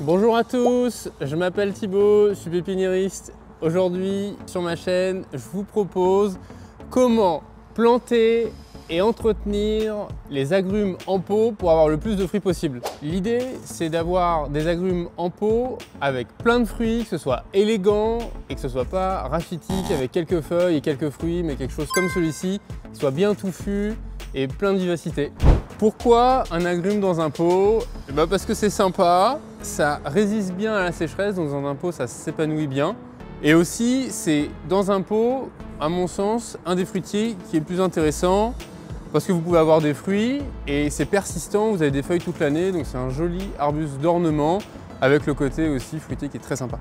Bonjour à tous, je m'appelle Thibaut, je suis pépiniériste. Aujourd'hui sur ma chaîne, je vous propose comment planter et entretenir les agrumes en pot pour avoir le plus de fruits possible. L'idée, c'est d'avoir des agrumes en pot avec plein de fruits, que ce soit élégant et que ce soit pas rachitique avec quelques feuilles et quelques fruits, mais quelque chose comme celui-ci, qui soit bien touffu et plein de vivacité. Pourquoi un agrume dans un pot? Parce que c'est sympa, ça résiste bien à la sécheresse, donc dans un pot ça s'épanouit bien. Et aussi, c'est dans un pot, à mon sens, un des fruitiers qui est le plus intéressant parce que vous pouvez avoir des fruits et c'est persistant, vous avez des feuilles toute l'année, donc c'est un joli arbuste d'ornement avec le côté aussi fruitier qui est très sympa.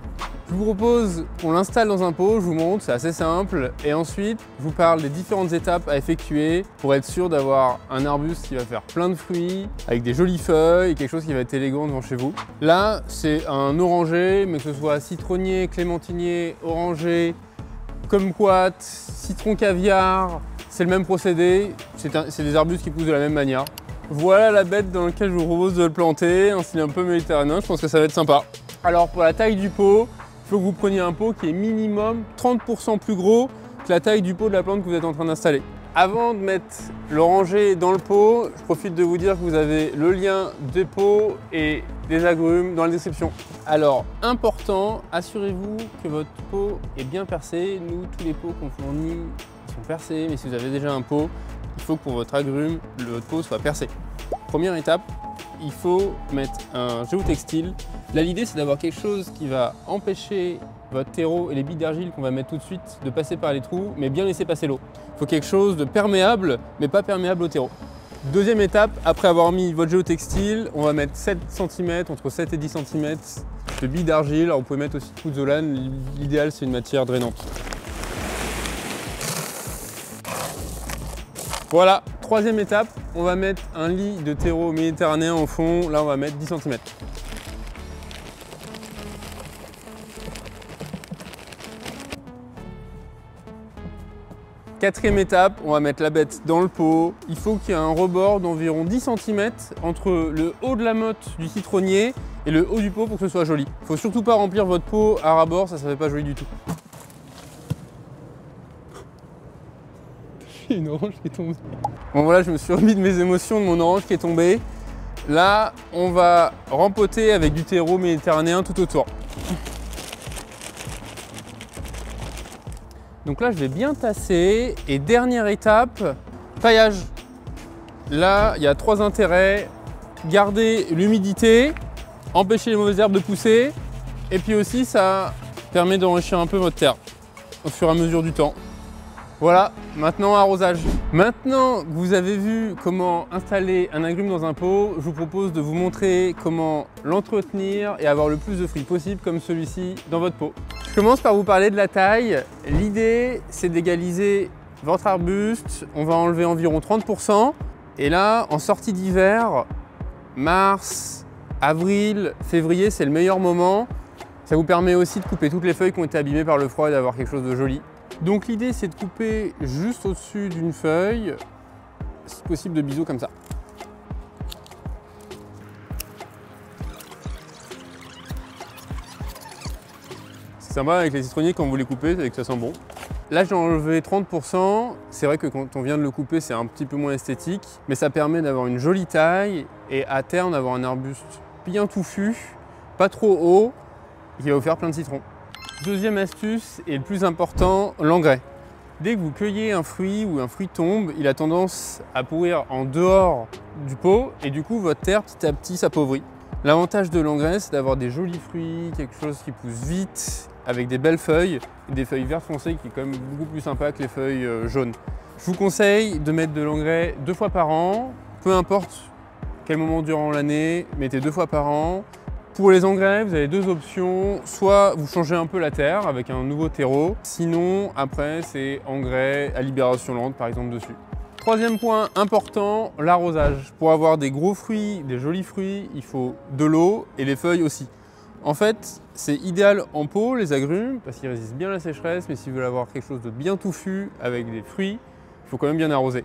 Je vous propose qu'on l'installe dans un pot, je vous montre, c'est assez simple, et ensuite je vous parle des différentes étapes à effectuer pour être sûr d'avoir un arbuste qui va faire plein de fruits, avec des jolies feuilles, et quelque chose qui va être élégant devant chez vous. Là, c'est un oranger, mais que ce soit citronnier, clémentinier, oranger, kumquat, citron caviar, c'est le même procédé, c'est des arbustes qui poussent de la même manière. Voilà la bête dans laquelle je vous propose de le planter, un style un peu méditerranéen, je pense que ça va être sympa. Alors pour la taille du pot, il faut que vous preniez un pot qui est minimum 30% plus gros que la taille du pot de la plante que vous êtes en train d'installer. Avant de mettre l'oranger dans le pot, je profite de vous dire que vous avez le lien des pots et des agrumes dans la description. Alors, important, assurez-vous que votre pot est bien percé. Nous, tous les pots qu'on fournit sont percés, mais si vous avez déjà un pot, il faut que pour votre agrume, votre pot soit percé. Première étape, il faut mettre un géotextile. Là, l'idée, c'est d'avoir quelque chose qui va empêcher votre terreau et les billes d'argile qu'on va mettre tout de suite de passer par les trous, mais bien laisser passer l'eau. Il faut quelque chose de perméable, mais pas perméable au terreau. Deuxième étape, après avoir mis votre géotextile, on va mettre 7 cm, entre 7 et 10 cm de billes d'argile. Alors vous pouvez mettre aussi de pouzzolane, l'idéal c'est une matière drainante. Voilà, troisième étape, on va mettre un lit de terreau méditerranéen au fond. Là, on va mettre 10 cm. Quatrième étape, on va mettre la bête dans le pot. Il faut qu'il y ait un rebord d'environ 10 cm entre le haut de la motte du citronnier et le haut du pot pour que ce soit joli. Il ne faut surtout pas remplir votre pot à ras-bord, ça ne fait pas joli du tout. Une orange qui est tombée. Bon voilà, je me suis remis de mes émotions de mon orange qui est tombée. Là, on va rempoter avec du terreau méditerranéen tout autour. Donc là, je vais bien tasser. Et dernière étape, taillage. Là, il y a 3 intérêts. Garder l'humidité, empêcher les mauvaises herbes de pousser. Et puis aussi, ça permet d'enrichir un peu votre terre au fur et à mesure du temps. Voilà, maintenant arrosage. Maintenant que vous avez vu comment installer un agrume dans un pot, je vous propose de vous montrer comment l'entretenir et avoir le plus de fruits possible comme celui-ci dans votre pot. Je commence par vous parler de la taille. L'idée, c'est d'égaliser votre arbuste. On va enlever environ 30%. Et là, en sortie d'hiver, mars, avril, février, c'est le meilleur moment. Ça vous permet aussi de couper toutes les feuilles qui ont été abîmées par le froid et d'avoir quelque chose de joli. Donc l'idée, c'est de couper juste au-dessus d'une feuille, si possible de biseau comme ça. C'est sympa avec les citronniers quand vous les coupez, c'est que ça sent bon. Là, j'ai enlevé 30%. C'est vrai que quand on vient de le couper, c'est un petit peu moins esthétique, mais ça permet d'avoir une jolie taille et à terme d'avoir un arbuste bien touffu, pas trop haut, qui va vous faire plein de citrons. Deuxième astuce et le plus important, l'engrais. Dès que vous cueillez un fruit ou un fruit tombe, il a tendance à pourrir en dehors du pot et du coup votre terre petit à petit s'appauvrit. L'avantage de l'engrais, c'est d'avoir des jolis fruits, quelque chose qui pousse vite, avec des belles feuilles, et des feuilles vert foncé qui est quand même beaucoup plus sympa que les feuilles jaunes. Je vous conseille de mettre de l'engrais 2 fois par an, peu importe quel moment durant l'année, mettez 2 fois par an. Pour les engrais, vous avez 2 options. Soit vous changez un peu la terre avec un nouveau terreau. Sinon, après, c'est engrais à libération lente, par exemple, dessus. Troisième point important, l'arrosage. Pour avoir des gros fruits, des jolis fruits, il faut de l'eau et les feuilles aussi. En fait, c'est idéal en pot, les agrumes, parce qu'ils résistent bien à la sécheresse. Mais si vous voulez avoir quelque chose de bien touffu avec des fruits, il faut quand même bien arroser.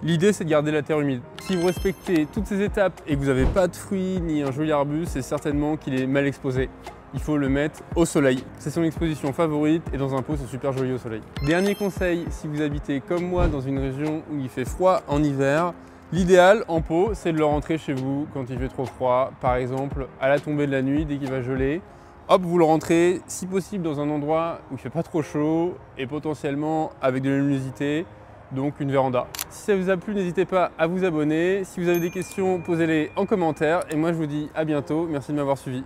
L'idée, c'est de garder la terre humide. Si vous respectez toutes ces étapes et que vous n'avez pas de fruits ni un joli arbuste, c'est certainement qu'il est mal exposé. Il faut le mettre au soleil. C'est son exposition favorite et dans un pot, c'est super joli au soleil. Dernier conseil, si vous habitez comme moi dans une région où il fait froid en hiver, l'idéal en pot, c'est de le rentrer chez vous quand il fait trop froid. Par exemple, à la tombée de la nuit, dès qu'il va geler, hop, vous le rentrez, si possible dans un endroit où il ne fait pas trop chaud et potentiellement avec de la luminosité, donc une véranda. Si ça vous a plu, n'hésitez pas à vous abonner. Si vous avez des questions, posez-les en commentaire. Et moi, je vous dis à bientôt. Merci de m'avoir suivi.